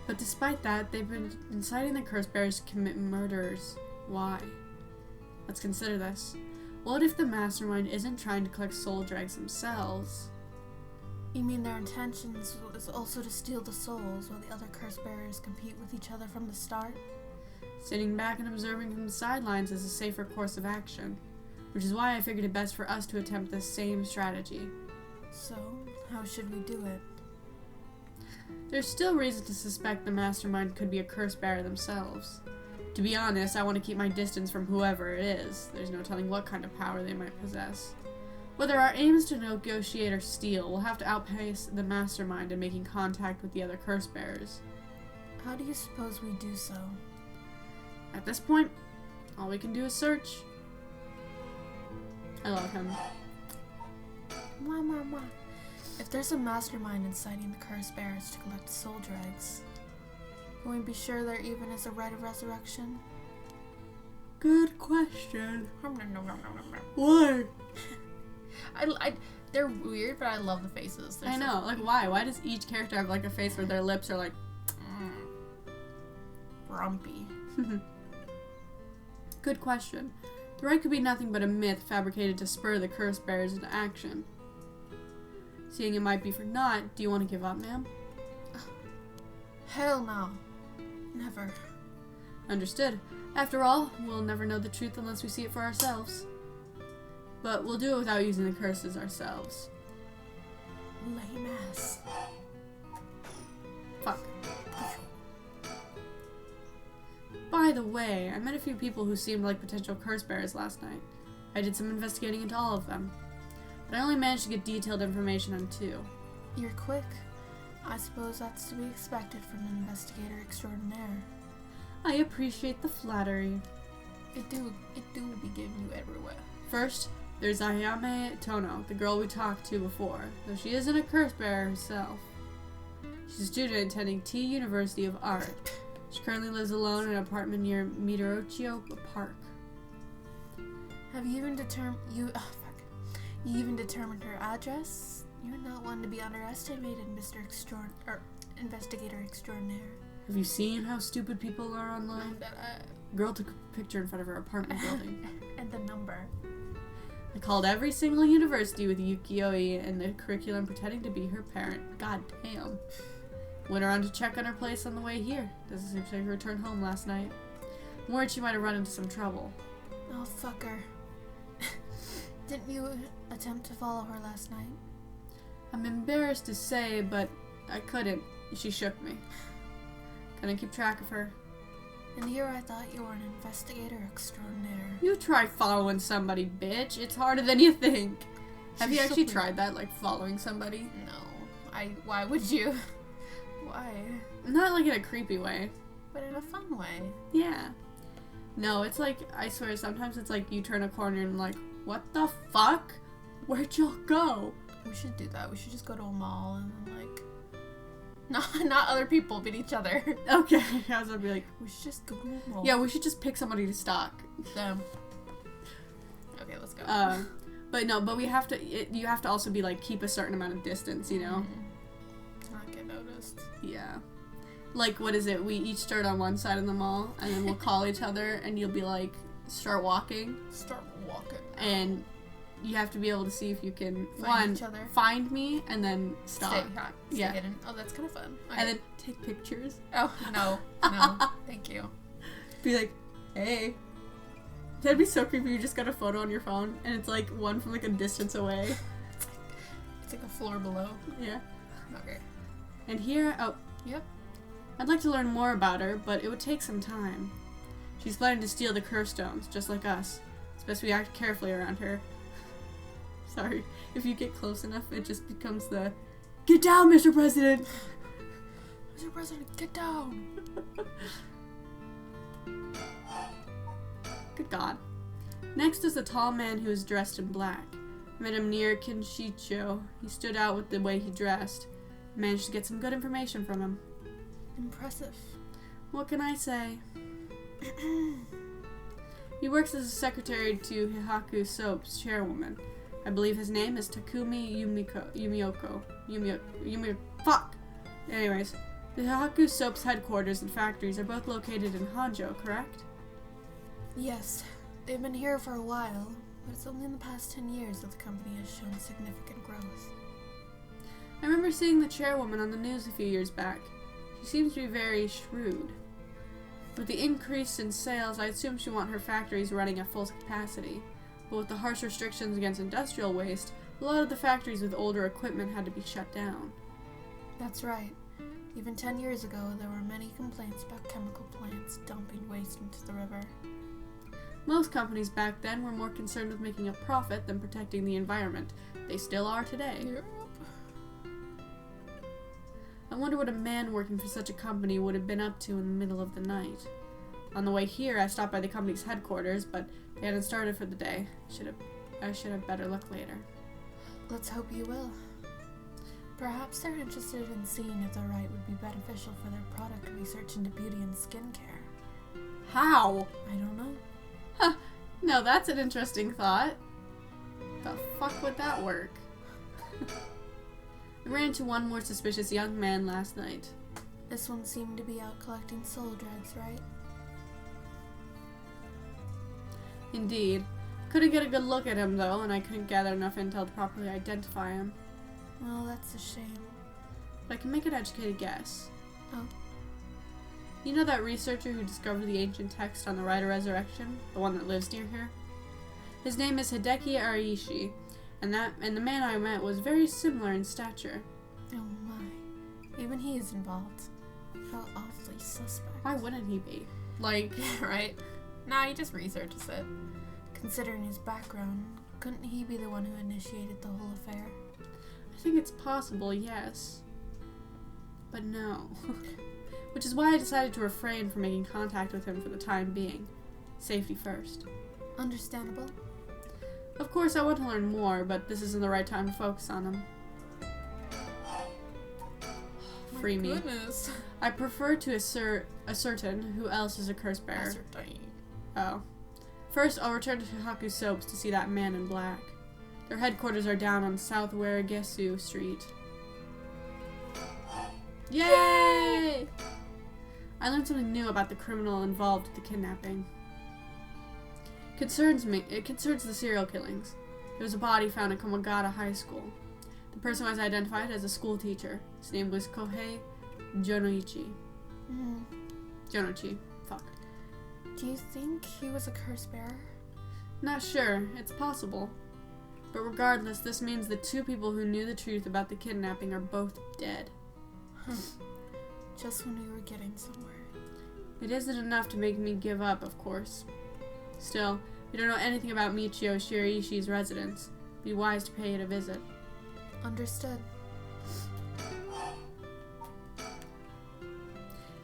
But despite that, they've been inciting the curse bearers to commit murders. Why? Let's consider this. What if the mastermind isn't trying to collect soul dregs themselves? You mean their intentions is also to steal the souls while the other curse bearers compete with each other from the start? Sitting back and observing from the sidelines is a safer course of action, which is why I figured it best for us to attempt this same strategy. So, how should we do it? There's still reason to suspect the mastermind could be a curse bearer themselves. To be honest, I want to keep my distance from whoever it is. There's no telling what kind of power they might possess. Whether our aim is to negotiate or steal, we'll have to outpace the mastermind in making contact with the other curse bearers. How do you suppose we do so? At this point, all we can do is search. I love him. Mwah, mwah, mwah. If there's a mastermind inciting the cursed bears to collect soul dregs, can we be sure there even is a rite of resurrection? Good question. Why? They're weird, but I love the faces. I know. Like, why? Why does each character have like a face where their lips are like grumpy? Good question. The rite could be nothing but a myth fabricated to spur the cursed bears into action. Seeing it might be for naught, do you want to give up, ma'am? Hell no. Never. Understood. After all, we'll never know the truth unless we see it for ourselves. But we'll do it without using the curses ourselves. Lame ass. Fuck. By the way, I met a few people who seemed like potential curse bearers last night. I did some investigating into all of them, but I only managed to get detailed information on 2. You're quick. I suppose that's to be expected from an investigator extraordinaire. I appreciate the flattery. It do be giving you everywhere. First, there's Ayame Tono, the girl we talked to before, though she isn't a curse bearer herself. She's a student attending T University of Art. She currently lives alone in an apartment near Midorochio Park. Have you even You even determined her address? You're not one to be underestimated, Investigator Extraordinaire. Have you seen how stupid people are online? Girl took a picture in front of her apartment building. And the number. I called every single university with Yukioi in the curriculum pretending to be her parent. God damn. Went around to check on her place on the way here. Doesn't seem she returned home last night. I'm worried she might have run into some trouble. Oh, fuck her. Didn't you attempt to follow her last night? I'm embarrassed to say, but I couldn't. She shook me. Couldn't keep track of her. And here I thought you were an investigator extraordinaire. You try following somebody, bitch. It's harder than you think. Have you actually tried that, like following somebody? No. Why would you? Why? Not like in a creepy way. But in a fun way. Yeah. No, it's like, I swear, sometimes it's like you turn a corner and like, what the fuck? Where'd y'all go? We should do that. We should just go to a mall and then like... Not other people, but each other. Okay, I was gonna be like... We should just go to a mall. Yeah, we should just pick somebody to stalk. Them. Okay, let's go. But no, but we have to, you have to also be like, keep a certain amount of distance, you know? To not get noticed. Yeah. Like, what is it? We each start on one side of the mall, and then we'll call each other, and you'll be like, start walking. Start walking. And you have to be able to see if you can, find each other. Find me, and then stop. Stay hidden. Oh, that's kind of fun. Okay. And then take pictures. Oh, no. Thank you. Be like, hey. That'd be so creepy. You just got a photo on your phone, and it's like one from like a distance away. It's like a floor below. Yeah. Okay. And here, Yep. I'd like to learn more about her, but it would take some time. She's planning to steal the curse stones, just like us. It's best we act carefully around her. Sorry, if you get close enough, it just becomes the, get down, Mr. President! Mr. President, get down! Good God. Next is a tall man who is dressed in black. I met him near Kinshicho. He stood out with the way he dressed. I managed to get some good information from him. Impressive. What can I say? He works as a secretary to Hihaku Soap's chairwoman. I believe his name is Takumi Yumioko. Fuck! Anyways, the Hihaku Soap's headquarters and factories are both located in Hanjo, correct? Yes. They've been here for a while, but it's only in the past 10 years that the company has shown significant growth. I remember seeing the chairwoman on the news a few years back. She seems to be very shrewd. With the increase in sales, I assume she wants her factories running at full capacity. But with the harsh restrictions against industrial waste, a lot of the factories with older equipment had to be shut down. That's right. Even 10 years ago, there were many complaints about chemical plants dumping waste into the river. Most companies back then were more concerned with making a profit than protecting the environment. They still are today. Yep. I wonder what a man working for such a company would have been up to in the middle of the night. On the way here, I stopped by the company's headquarters, but they hadn't started for the day. I should have better luck later. Let's hope you will. Perhaps they're interested in seeing if the rite would be beneficial for their product research into beauty and skincare. How? I don't know. Huh. No, that's an interesting thought. The fuck would that work? I ran into one more suspicious young man last night. This one seemed to be out collecting soul drugs, right? Indeed. Couldn't get a good look at him though, and I couldn't gather enough intel to properly identify him. Well, that's a shame. But I can make an educated guess. Oh. You know that researcher who discovered the ancient text on the Rite of Resurrection? The one that lives near here? His name is Hideki Ariishi, and the man I met was very similar in stature. Oh my. Even he is involved. How awfully suspect. Why wouldn't he be? Like, right? Nah, he just researches it. Considering his background, couldn't he be the one who initiated the whole affair? I think it's possible, yes. But no. Which is why I decided to refrain from making contact with him for the time being. Safety first. Understandable. Of course, I want to learn more, but this isn't the right time to focus on him. Free me. Goodness. I prefer to ascertain who else is a curse bearer. Oh. First, I'll return to Haku Soaps to see that man in black. Their headquarters are down on South Waragesu Street. Yay! I learned something new about the criminal involved with the kidnapping. It concerns the serial killings. There was a body found at Komagata High School. The person was identified as a school teacher. His name was Kohei Jonoichi. Jonoichi. Fuck. Do you think he was a curse bearer? Not sure. It's possible. But regardless, this means the two people who knew the truth about the kidnapping are both dead. Just when we were getting somewhere. It isn't enough to make me give up, of course. Still, if you don't know anything about Michio Shiraishi's residence, be wise to pay it a visit. Understood.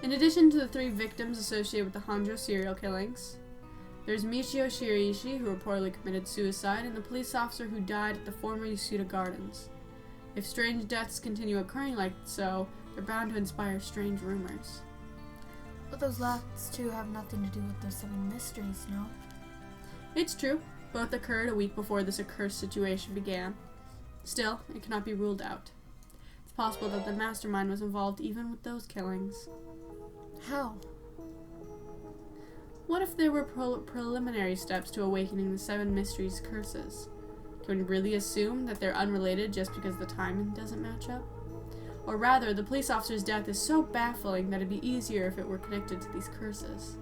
In addition to the 3 victims associated with the Hanjo serial killings, there's Michio Shiraishi, who reportedly committed suicide, and the police officer who died at the former Yasuda Gardens. If strange deaths continue occurring like so, they're bound to inspire strange rumors. But those last 2 have nothing to do with the 7 mysteries, no? It's true. Both occurred a week before this accursed situation began. Still, it cannot be ruled out. It's possible that the mastermind was involved even with those killings. How? What if there were preliminary steps to awakening the 7 mysteries' curses? Can we really assume that they're unrelated just because the timing doesn't match up? Or rather, the police officer's death is so baffling that it'd be easier if it were connected to these curses.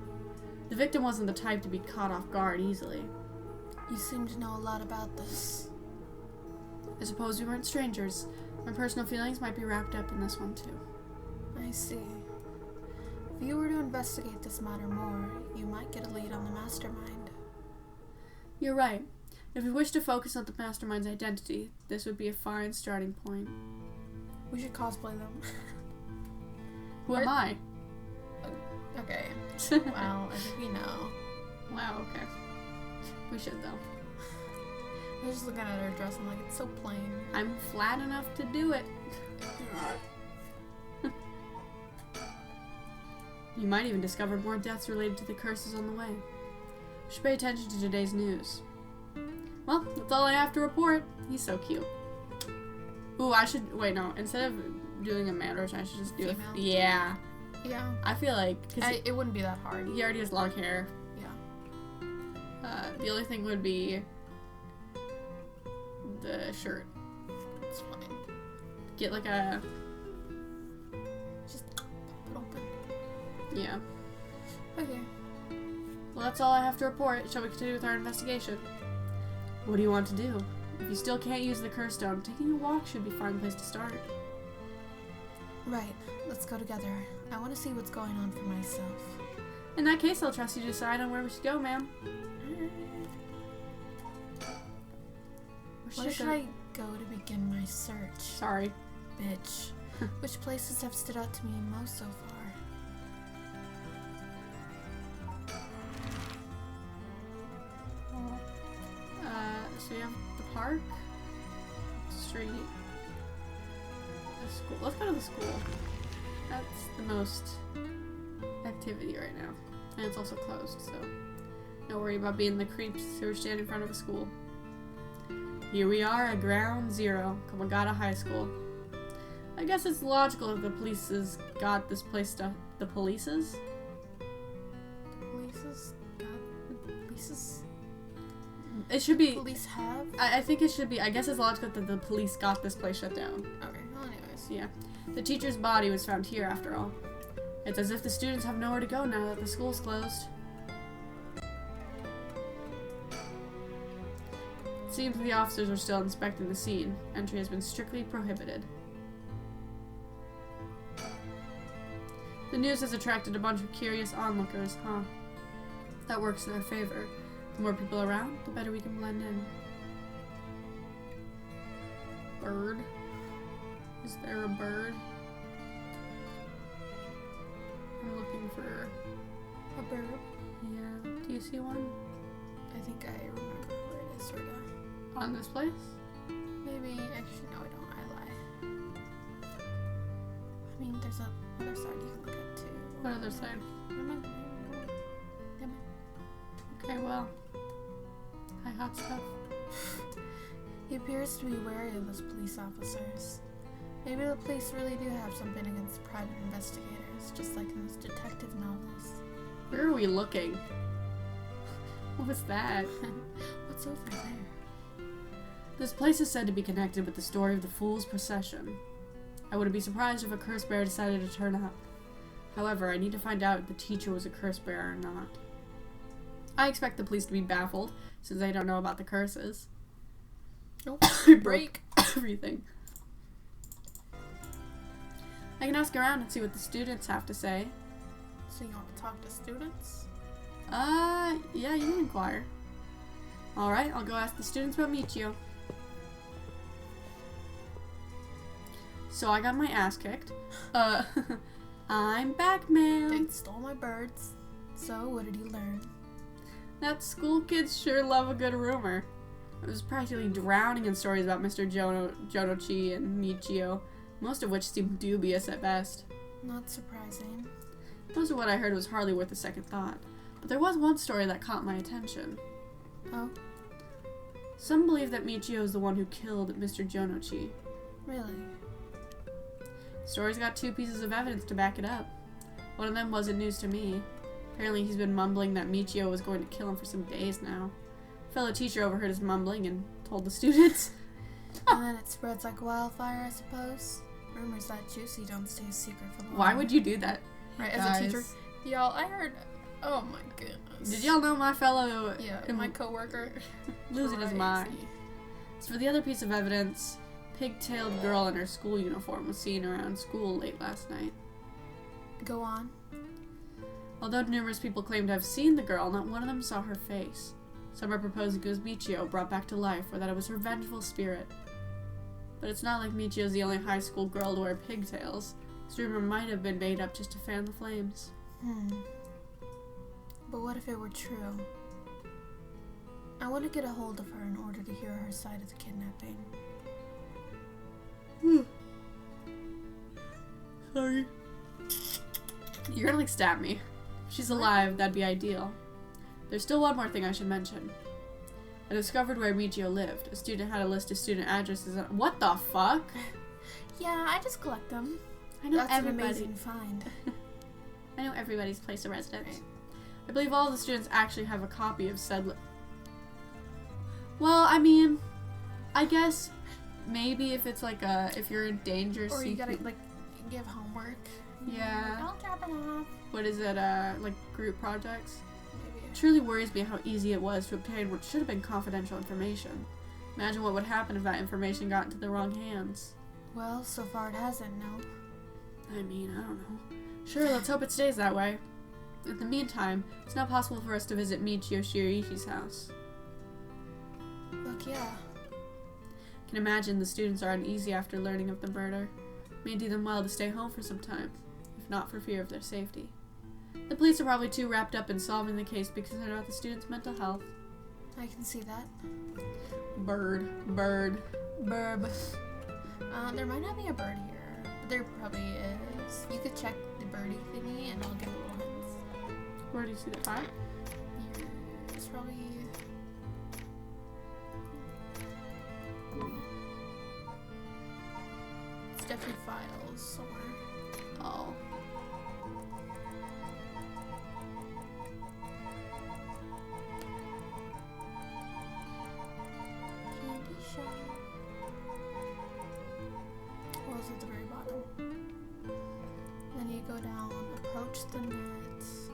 The victim wasn't the type to be caught off guard easily. You seem to know a lot about this. I suppose we weren't strangers. My personal feelings might be wrapped up in this one too. I see. If you were to investigate this matter more, you might get a lead on the mastermind. You're right. If we wish to focus on the mastermind's identity, this would be a fine starting point. We should cosplay them. Who am I? Okay. Well, I think we know. Wow, okay. We should, though. I was just looking at her dress, I'm like, it's so plain. I'm flat enough to do it. You might even discover more deaths related to the curses on the way. We should pay attention to today's news. Well, that's all I have to report. He's so cute. Ooh, I should... Wait, no. Instead of doing a man version, I should just do Female? it. Yeah. Yeah. I feel like... It wouldn't be that hard. He already has long hair. Yeah. The only thing would be... the shirt. It's fine. Get like a... Just pop it open. Yeah. Okay. Well, that's all I have to report. Shall we continue with our investigation? What do you want to do? If you still can't use the curse stone, taking a walk should be a fine place to start. Right. Let's go together. I want to see what's going on for myself. In that case, I'll trust you to decide on where we should go, ma'am. Where should I go to begin my search? Sorry. Bitch. Which places have stood out to me most so far? So you have the park, street, The school. Let's go to the school. That's the most activity right now. And it's also closed, so don't worry about being the creeps who are standing in front of a school. Here we are at Ground Zero, Kamagata High School. I guess it's logical that the police has got this place to... The polices? Polices? It should be... Police have? I think it should be... I guess it's logical that the police got this place shut down. Okay, well anyways. Yeah. The teacher's body was found here, after all. It's as if the students have nowhere to go now that the school's closed. It seems the officers are still inspecting the scene. Entry has been strictly prohibited. The news has attracted a bunch of curious onlookers, huh? That works in our favor. The more people around, the better we can blend in. Bird? Is there a bird? I'm looking for A bird? Yeah. Do you see one? I think I remember where it is, sorta. On this place? Maybe, actually, no, I don't. I lie. I mean, there's a other side you can look at, too. What other side? Come on. Okay, well. Hi, hot stuff. He appears to be wary of those police officers. Maybe the police really do have something against private investigators, just like in those detective novels. Where are we looking? What was that? What's over there? This place is said to be connected with the story of the Fool's Procession. I wouldn't be surprised if a curse bearer decided to turn up. However, I need to find out if the teacher was a curse bearer or not. I expect the police to be baffled, since they don't know about the curses. Nope. Break everything. I can ask around and see what the students have to say. So you want to talk to students? Yeah, you can inquire. Alright, I'll go ask the students about Michio. So I got my ass kicked. I'm back, ma'am. They stole my birds. So, what did you learn? That school kids sure love a good rumor. I was practically drowning in stories about Mr. Jonochi and Michio, most of which seemed dubious at best. Not surprising. Most of what I heard was hardly worth a second thought, but there was one story that caught my attention. Oh? Some believe that Michio is the one who killed Mr. Jonochi. Really? The story's got 2 pieces of evidence to back it up. One of them wasn't news to me. Apparently he's been mumbling that Michio was going to kill him for some days now. A fellow teacher overheard his mumbling and told the students. And then it spreads like wildfire, I suppose. Rumors that juicy don't stay a secret for long. Why would you do that? Right, guys? as a teacher. Y'all, I heard... Oh my goodness. Did y'all know my fellow... Yeah, my coworker. losing his mind. As for the other piece of evidence, pig-tailed girl in her school uniform was seen around school late last night. Go on. Although numerous people claim to have seen the girl, not one of them saw her face. Some are proposing it was Michio brought back to life, or that it was her vengeful spirit. But it's not like Michio's the only high school girl to wear pigtails. This rumor might have been made up just to fan the flames. But what if it were true? I want to get a hold of her in order to hear her side of the kidnapping. Sorry. You're gonna stab me. If she's alive, that'd be ideal. There's still one more thing I should mention. I discovered where Michio lived. A student had a list of student addresses. What the fuck? Yeah, I just collect them. I know That's everybody. an amazing find. I know everybody's place of residence. Right. I believe all the students actually have a copy of said Well, I mean, I guess maybe if it's like if you're in danger, or you gotta like give homework. Yeah. I'll drop it off. What is it? Like group projects. Maybe. It truly worries me how easy it was to obtain what should have been confidential information. Imagine what would happen if that information got into the wrong hands. Well, so far it hasn't. No. I mean, I don't know. Sure, let's hope it stays that way. In the meantime, it's not possible for us to visit Michio Shiriichi's house. Look, yeah. I can imagine the students are uneasy after learning of the murder. It may do them well to stay home for some time, if not for fear of their safety. The police are probably too wrapped up in solving the case because they're about the students' mental health. I can see that. Bird. Burb. There might not be a bird here. There probably is. You could check the birdie thingy and I'll give little hints. Where do you see the time? It's probably... It's definitely files somewhere. Oh. Candy shop. What was at the very bottom? Then you go down, approach the nets.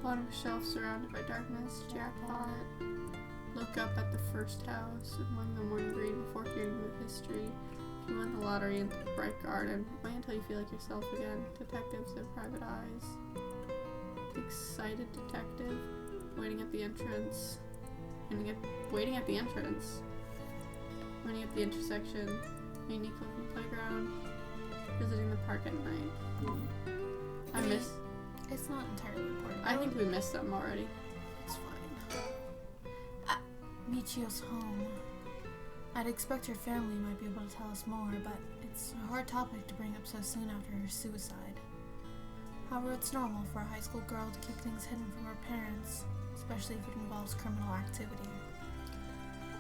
Bottom shelf surrounded by darkness. Jackpot. Look up at the first house among the morning green before hearing the history. You won the lottery in the bright garden. Wait until you feel like yourself again. Detectives have private eyes. The excited detective. Waiting at the entrance. Waiting at the entrance. Waiting at the intersection. Unique looking playground. Visiting the park at night. It's not entirely important. I think we missed them already. It's fine. Michio's home. I'd expect her family might be able to tell us more, but it's a hard topic to bring up so soon after her suicide. However, it's normal for a high school girl to keep things hidden from her parents, especially if it involves criminal activity.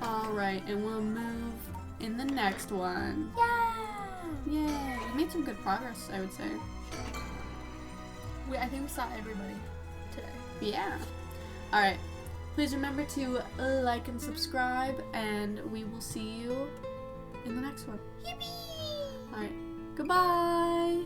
Alright, and we'll move in the next one. Yeah! Yay! We made some good progress, I would say. I think we saw everybody today. Yeah. Alright. Please remember to like and subscribe, and we will see you in the next one. Yippee! Alright. Goodbye!